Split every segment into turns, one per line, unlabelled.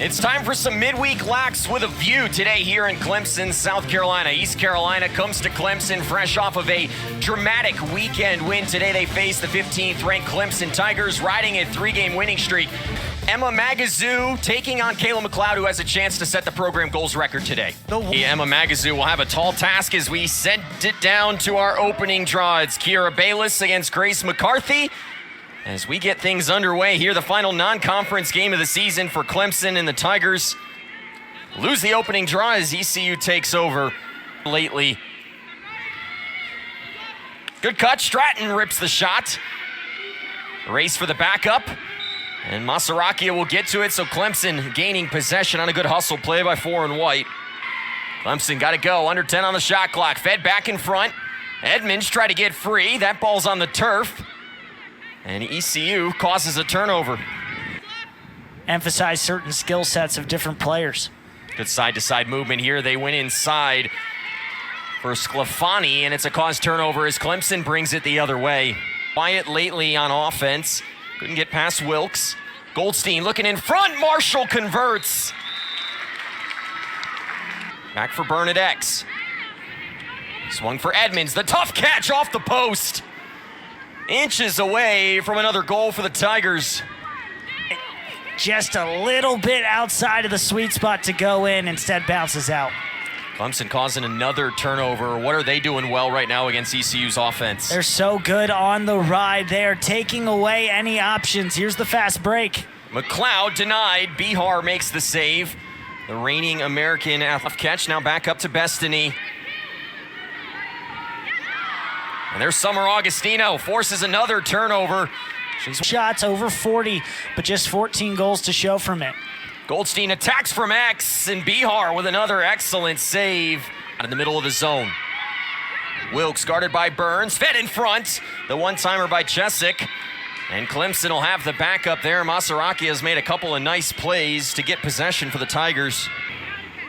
It's time for some midweek lax with a view today here in Clemson, South Carolina. East Carolina comes to Clemson fresh off of a dramatic weekend win. Today they face the 15th ranked Clemson Tigers, riding a 3-game winning streak. Emma Magazoo taking on Kayla McLeod, who has a chance to set the program goals record today. Emma Magazoo will have a tall task as we send it down to our opening draw. It's Kiera Bayless against Grace McCarthy. As we get things underway here, the final non-conference game of the season for Clemson, and the Tigers lose the opening draw as ECU takes over lately. Good cut, Stratton rips the shot. Race for the backup, and Masarakia will get to it, so Clemson gaining possession on a good hustle play by Foreign White. Clemson got to go, under 10 on the shot clock, fed back in front. Edmonds try to get free, that ball's on the turf. And ECU causes a turnover.
Emphasize certain skill sets of different players.
Good side-to-side movement here. They went inside for Sclafani, and it's a caused turnover as Clemson brings it the other way. Quiet lately on offense. Couldn't get past Wilkes. Goldstein looking in front. Marshall converts. Back for Bernadette. Swung for Edmonds. The tough catch off the post. Inches away from another goal for the Tigers.
Just a little bit outside of the sweet spot to go in, instead bounces out.
Clemson causing another turnover. What are they doing well right now against ECU's offense?
They're so good on the ride. They are taking away any options. Here's the fast break.
McLeod denied. Bihar makes the save. The reigning American athlete catch now back up to Bestany. And there's Summer Augustino, forces another turnover.
Shots over 40, but just 14 goals to show from it.
Goldstein attacks from X, and Bihar with another excellent save out in the middle of the zone. Wilkes guarded by Burns, fed in front. The one-timer by Chesick. And Clemson will have the backup there. Masaraki has made a couple of nice plays to get possession for the Tigers.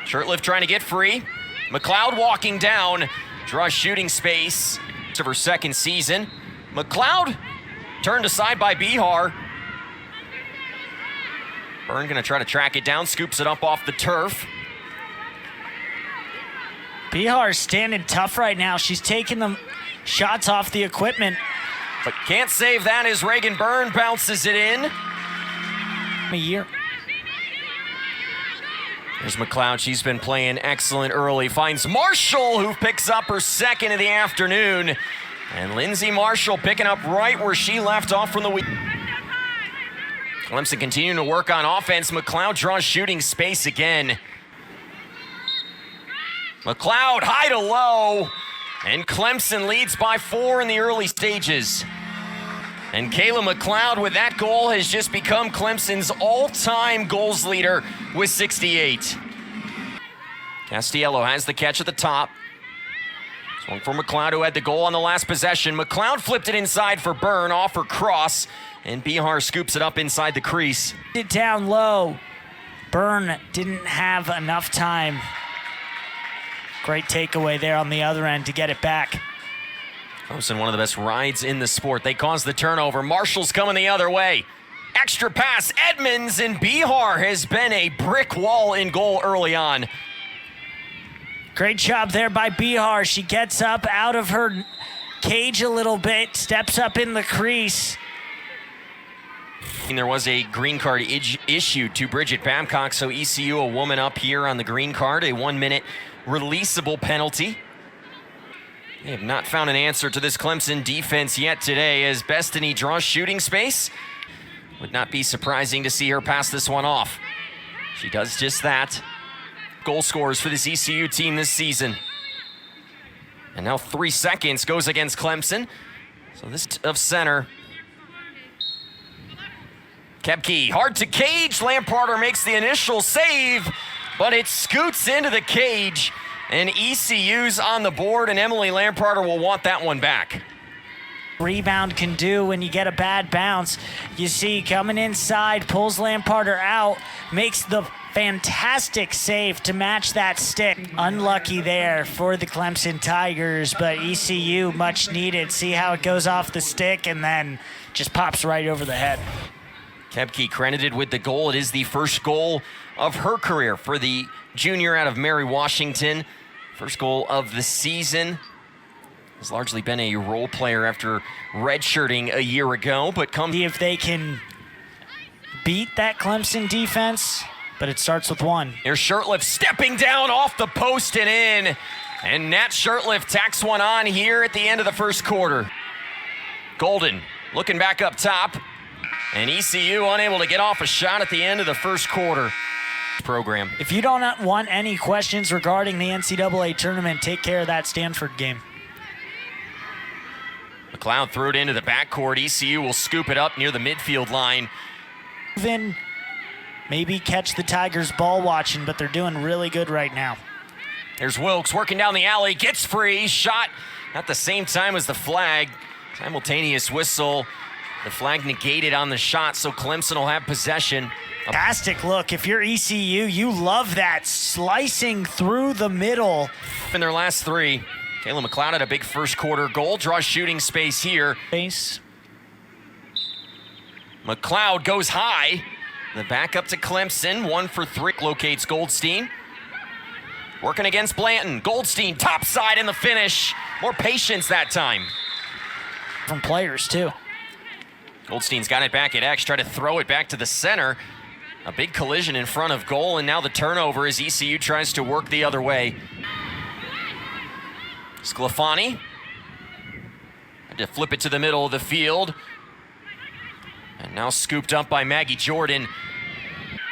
Shurtleff trying to get free. McLeod walking down, draws shooting space. Of her second season. McLeod turned aside by Bihar. Byrne gonna try to track it down, scoops it up off the turf.
Bihar's standing tough right now. She's taking the shots off the equipment.
But can't save that as Reagan Byrne bounces it in.
A year.
There's McLeod, she's been playing excellent early. Finds Marshall, who picks up her second of the afternoon. And Lindsay Marshall picking up right where she left off from the week. Clemson continuing to work on offense. McLeod draws shooting space again. McLeod high to low. And Clemson leads by 4 in the early stages. And Kayla McLeod with that goal has just become Clemson's all-time goals leader with 68. Castiello has the catch at the top. Swung for McLeod, who had the goal on the last possession. McLeod flipped it inside for Byrne off her cross, and Bihar scoops it up inside the crease.
It down low. Byrne didn't have enough time. Great takeaway there on the other end to get it back.
Clemson, one of the best rides in the sport. They caused the turnover. Marshall's coming the other way. Extra pass, Edmonds, and Bihar has been a brick wall in goal early on.
Great job there by Bihar. She gets up out of her cage a little bit, steps up in the crease.
And there was a green card issued to Bridget Babcock, so ECU a woman up here on the green card, a 1-minute releasable penalty. They have not found an answer to this Clemson defense yet today as Bestany draws shooting space. Would not be surprising to see her pass this one off. She does just that. Goal scorers for this ECU team this season. And now 3 seconds goes against Clemson. So this of center. Kepke, hard to cage. Lamparter makes the initial save, but it scoots into the cage. And ECU's on the board, and Emily Lamparter will want that one back.
Rebound can do when you get a bad bounce. You see coming inside, pulls Lamparter out, makes the fantastic save to match that stick. Unlucky there for the Clemson Tigers, but ECU much needed. See how it goes off the stick and then just pops right over the head.
Kepke credited with the goal. It is the first goal of her career for the junior out of Mary Washington. First goal of the season. Has largely been a role player after redshirting a year ago, but
See if they can beat that Clemson defense, but it starts with one.
Here's Shirtliff stepping down off the post and in. And Nat Shirtliff tacks one on here at the end of the first quarter. Golden looking back up top. And ECU unable to get off a shot at the end of the first quarter. Program.
If you don't want any questions regarding the NCAA tournament, take care of that Stanford game.
McLeod threw it into the backcourt. ECU will scoop it up near the midfield line.
Even maybe catch the Tigers ball watching, but they're doing really good right now.
There's Wilkes working down the alley, gets free, shot at the same time as the flag. Simultaneous whistle. The flag negated on the shot, so Clemson will have possession.
Fantastic look. If you're ECU, you love that slicing through the middle.
In their last three, Kayla McLeod had a big first quarter goal, draws shooting space here. McLeod goes high. The back up to Clemson, 1 for 3. Locates Goldstein. Working against Blanton. Goldstein, top side in the finish. More patience that time.
From players, too.
Goldstein's got it back at X, try to throw it back to the center. A big collision in front of goal, and now the turnover as ECU tries to work the other way. Sclafani had to flip it to the middle of the field. And now scooped up by Maggie Jordan.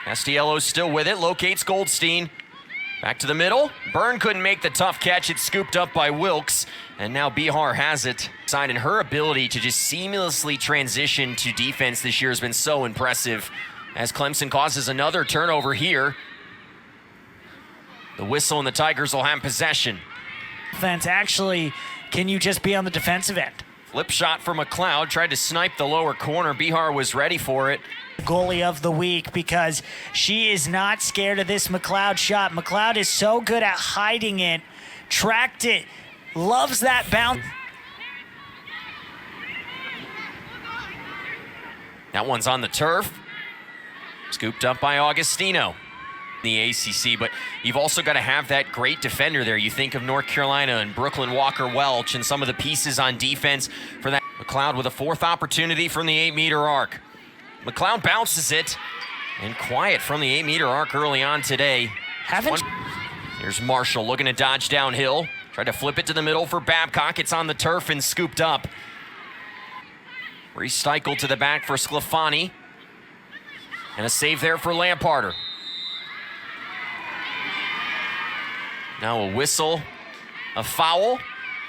Castiello's still with it, locates Goldstein. Back to the middle. Byrne couldn't make the tough catch. It's scooped up by Wilkes. And now Bihar has it. And her ability to just seamlessly transition to defense this year has been so impressive as Clemson causes another turnover here. The whistle and the Tigers will have possession.
Defense, actually, can you just be on the defensive end?
Flip shot for McLeod. Tried to snipe the lower corner. Bihar was ready for it.
Goalie of the week because she is not scared of this McLeod shot. McLeod is so good at hiding it, tracked it, loves that bounce.
That one's on the turf. Scooped up by Augustino. The ACC, but you've also got to have that great defender there. You think of North Carolina and Brooklyn Walker-Welch and some of the pieces on defense for that. McLeod with a 4th opportunity from the 8-meter arc. McLeod bounces it, and quiet from the 8-meter arc early on today. Here's Marshall looking to dodge downhill. Tried to flip it to the middle for Babcock. It's on the turf and scooped up. Recycled to the back for Sclafani. And a save there for Lamparter. Now a whistle, a foul,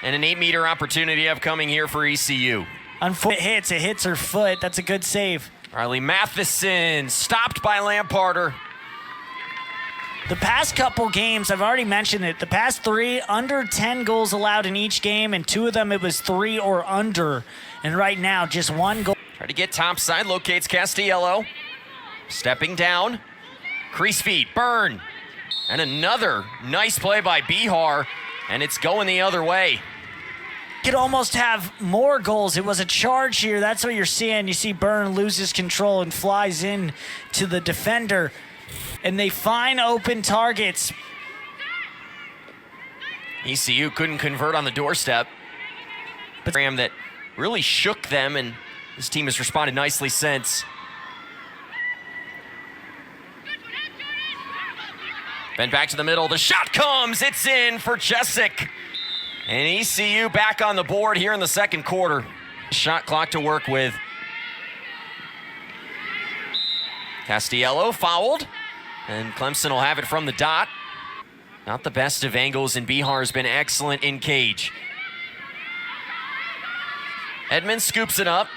and an 8-meter opportunity upcoming here for ECU.
It hits her foot. That's a good save.
Riley Matheson stopped by Lamparter.
The past couple games, I've already mentioned it, the past 3, under 10 goals allowed in each game, and 2 of them it was 3 or under. And right now, just 1 goal.
Try to get topside, locates Castiello. Stepping down, crease feet, Byrne. And another nice play by Bihar, and it's going the other way.
Could almost have more goals. It was a charge here. That's what you're seeing. You see Byrne loses control and flies in to the defender, and they find open targets.
ECU couldn't convert on the doorstep. But that really shook them, and this team has responded nicely since. Then back to the middle. The shot comes. It's in for Chesick. And ECU back on the board here in the second quarter. Shot clock to work with. Castiello fouled. And Clemson will have it from the dot. Not the best of angles, and Bihar's been excellent in cage. Edmonds scoops it up.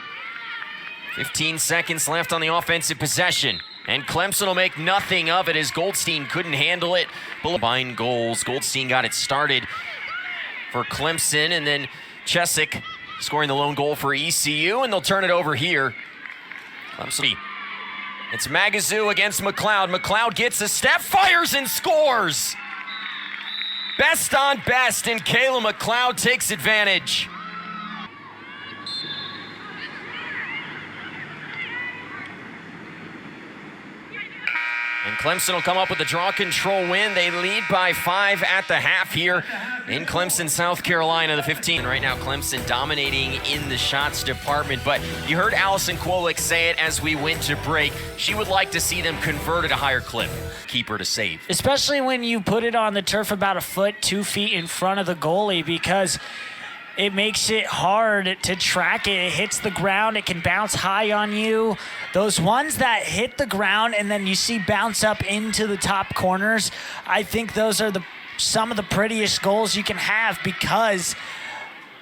15 seconds left on the offensive possession. And Clemson will make nothing of it as Goldstein couldn't handle it. Combined goals. Goldstein got it started for Clemson, and then Chesick scoring the lone goal for ECU, and they'll turn it over here. Clemson. It's Magazoo against McLeod. McLeod gets a step, fires and scores. Best on best, and Kayla McLeod takes advantage. Clemson will come up with a draw control win. They lead by 5 at the half here in Clemson, South Carolina, the 15. Right now, Clemson dominating in the shots department, but you heard Allison Kwolek say it as we went to break. She would like to see them convert at a higher clip. Keeper to save.
Especially when you put it on the turf about a foot, 2 feet in front of the goalie, because it makes it hard to track it. It hits the ground. It can bounce high on you. Those ones that hit the ground and then you see bounce up into the top corners, I think those are some of the prettiest goals you can have because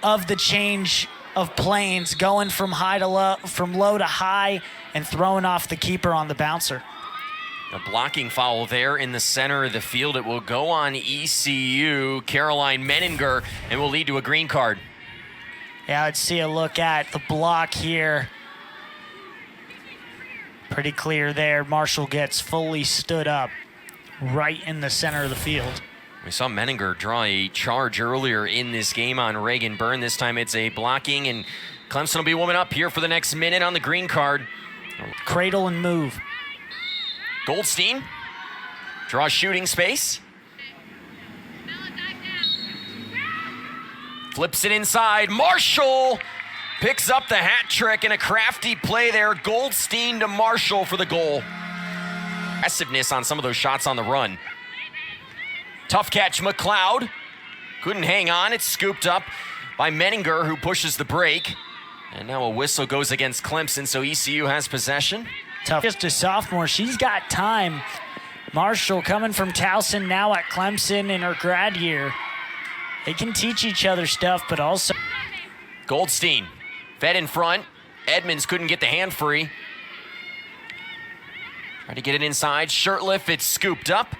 of the change of planes going from high to low, from low to high, and throwing off the keeper on the bouncer.
A blocking foul there in the center of the field. It will go on ECU, Caroline Menninger, and will lead to a green card.
Yeah, let's see a look at the block here. Pretty clear there. Marshall gets fully stood up right in the center of the field.
We saw Menninger draw a charge earlier in this game on Reagan Byrne. This time it's a blocking, and Clemson will be warming up here for the next minute on the green card.
Cradle and move.
Goldstein draws shooting space. Flips it inside. Marshall picks up the hat trick and a crafty play there. Goldstein to Marshall for the goal. Aggressiveness on some of those shots on the run. Tough catch, McLeod. Couldn't hang on. It's scooped up by Menninger, who pushes the break. And now a whistle goes against Clemson, so ECU has possession.
Tough. Just a sophomore. She's got time. Marshall coming from Towson, now at Clemson in her grad year. They can teach each other stuff, but also...
Goldstein fed in front. Edmonds couldn't get the hand free. Tried to get it inside. Shirtliff, it's scooped up.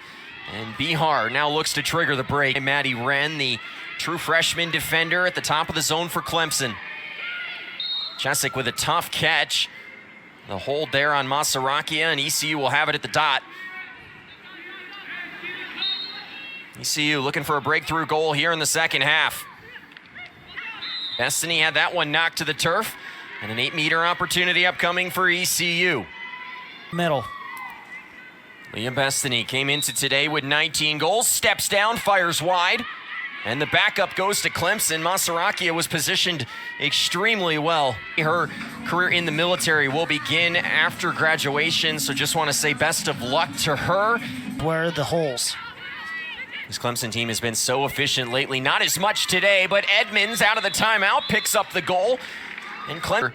And Bihar now looks to trigger the break. Maddie Wren, the true freshman defender at the top of the zone for Clemson. Chesick with a tough catch. The hold there on Masarakia, and ECU will have it at the dot. ECU looking for a breakthrough goal here in the second half. Destiny had that one knocked to the turf, and an 8-meter opportunity upcoming for ECU.
Middle.
Leah Bestany came into today with 19 goals, steps down, fires wide, and the backup goes to Clemson. Masarakia was positioned extremely well. Her career in the military will begin after graduation, so just want to say best of luck to her.
Where are the holes?
This Clemson team has been so efficient lately. Not as much today, but Edmonds out of the timeout picks up the goal. And Clemson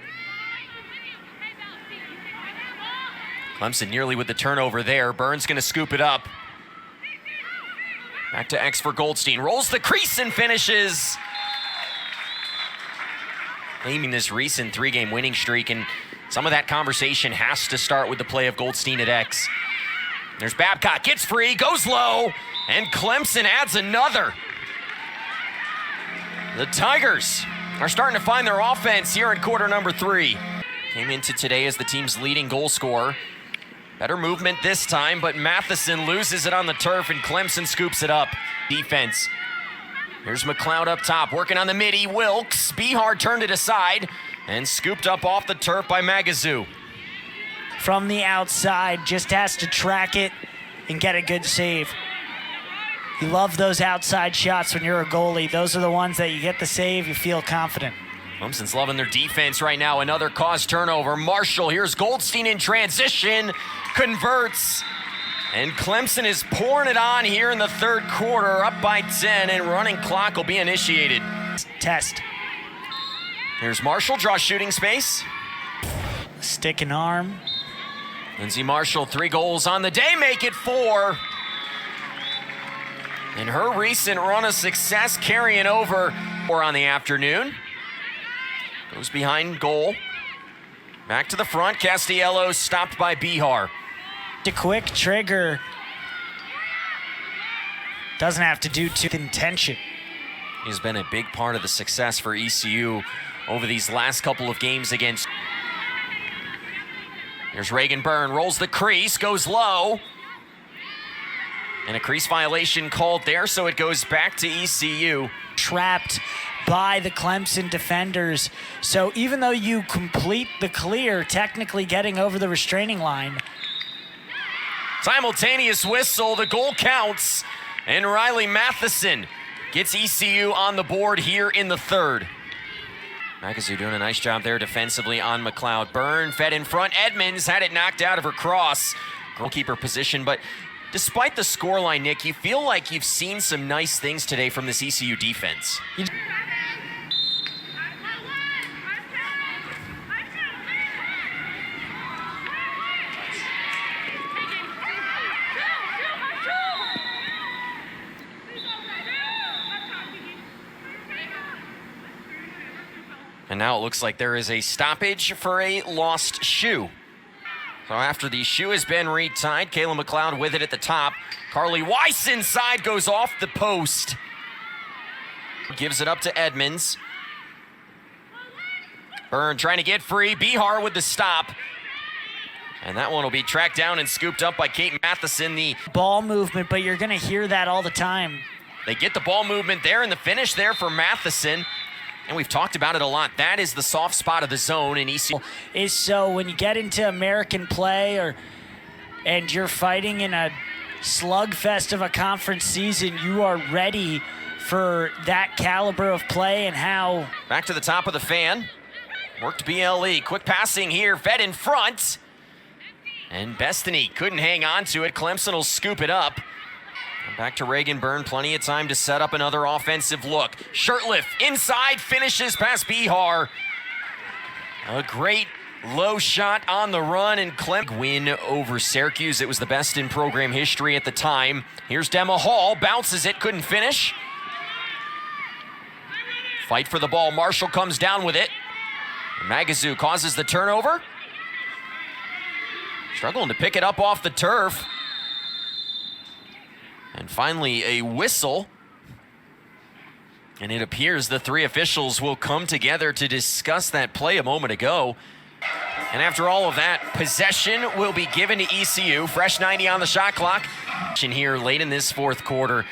nearly with the turnover there. Burns going to scoop it up. Back to X for Goldstein. Rolls the crease and finishes. Aiming this recent 3-game winning streak, and some of that conversation has to start with the play of Goldstein at X. There's Babcock, gets free, goes low, and Clemson adds another. The Tigers are starting to find their offense here in quarter number 3. Came into today as the team's leading goal scorer. Better movement this time, but Matheson loses it on the turf and Clemson scoops it up. Defense. Here's McLeod up top, working on the midi. Wilkes, Bihar turned it aside and scooped up off the turf by Magazoo.
From the outside, just has to track it and get a good save. You love those outside shots when you're a goalie. Those are the ones that you get the save, you feel confident.
Clemson's loving their defense right now. Another caused turnover. Marshall, here's Goldstein in transition, converts. And Clemson is pouring it on here in the third quarter, up by 10, and running clock will be initiated.
Test.
Here's Marshall, draws shooting space.
Stick and arm.
Lindsay Marshall, 3 goals on the day, make it 4. And her recent run of success carrying over on the afternoon. Goes behind goal. Back to the front. Castiello stopped by Bihar.
A quick trigger. Doesn't have to do too intention.
He's been a big part of the success for ECU over these last couple of games against. Here's Reagan Byrne, rolls the crease, goes low. And a crease violation called there, so it goes back to ECU.
Trapped by the Clemson defenders. So even though you complete the clear, technically getting over the restraining line.
Simultaneous whistle, the goal counts, and Riley Matheson gets ECU on the board here in the third. Magazu doing a nice job there defensively on McLeod. Byrne fed in front. Edmonds had it knocked out of her cross. Goalkeeper position, but despite the scoreline, Nick, you feel like you've seen some nice things today from this ECU defense. And now it looks like there is a stoppage for a lost shoe. So after the shoe has been retied, Kayla McLeod with it at the top. Carly Weiss inside, goes off the post. Gives it up to Edmonds. Byrne trying to get free. Bihar with the stop. And that one will be tracked down and scooped up by Kate Matheson. The
ball movement, but you're going to hear that all the time.
They get the ball movement there and the finish there for Matheson. And we've talked about it a lot. That is the soft spot of the zone in ECU.
Is so when you get into American play and you're fighting in a slugfest of a conference season, you are ready for that caliber of play and how.
Back to the top of the fan. Worked BLE. Quick passing here. Fed in front. And Bestany couldn't hang on to it. Clemson will scoop it up. Back to Reagan Byrne, plenty of time to set up another offensive look. Shirtliff inside, finishes past Bihar. A great low shot on the run, and Clemson win over Syracuse. It was the best in program history at the time. Here's Dema Hall, bounces it, couldn't finish. Fight for the ball, Marshall comes down with it. Magazu causes the turnover. Struggling to pick it up off the turf. And finally, a whistle. And it appears the three officials will come together to discuss that play a moment ago. And after all of that, possession will be given to ECU. Fresh 90 on the shot clock. Here late in this fourth quarter.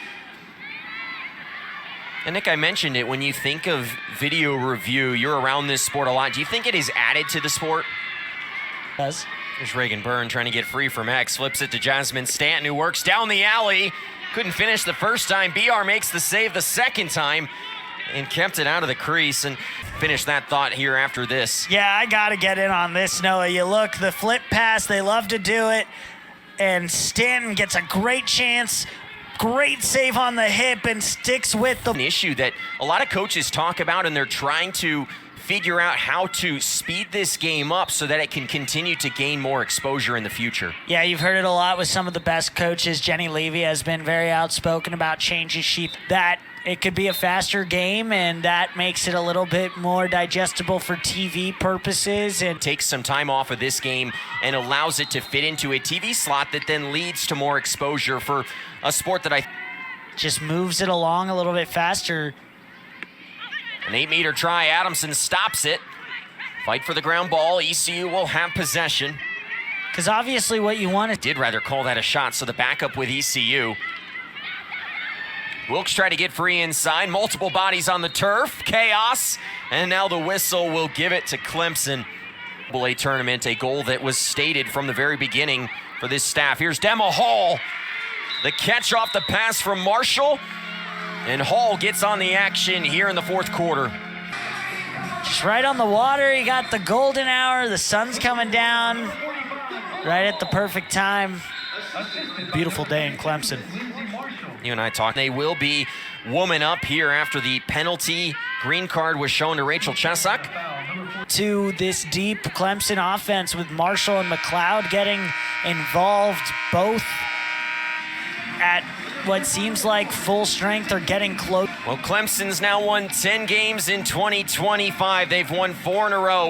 And Nick, I mentioned it, when you think of video review, you're around this sport a lot. Do you think it is added to the sport?
Yes.
There's Reagan Byrne trying to get free from X. Flips it to Jasmine Stanton, who works down the alley. Couldn't finish the first time. BR makes the save the second time and kept it out of the crease. And finish that thought here after this.
Yeah, I got to get in on this, Noah. You look, the flip pass, they love to do it. And Stanton gets a great chance. Great save on the hip and sticks with the...
An issue that a lot of coaches talk about, and they're trying to figure out how to speed this game up so that it can continue to gain more exposure in the future.
Yeah, you've heard it a lot with some of the best coaches. Jenny Levy has been very outspoken about changes that it could be a faster game, and that makes it a little bit more digestible for TV purposes. And
takes some time off of this game and allows it to fit into a TV slot that then leads to more exposure for a sport that
just moves it along a little bit faster.
An 8-meter try, Adamson stops it. Fight for the ground ball, ECU will have possession.
Because obviously what you want to...
Did rather call that a shot, so the backup with ECU. Wilkes try to get free inside, multiple bodies on the turf, chaos, and now the whistle will give it to Clemson. A tournament, a goal that was stated from the very beginning for this staff. Here's Dema Hall, the catch off the pass from Marshall. And Hall gets on the action here in the fourth quarter.
Just right on the water. You got the golden hour. The sun's coming down right at the perfect time. Beautiful day in Clemson.
You and I talked. They will be woman up here after the penalty. Green card was shown to Rachel Chesak.
To this deep Clemson offense with Marshall and McLeod getting involved, both at what seems like full strength or getting close.
Well, Clemson's now won 10 games in 2025. They've won 4 in a row.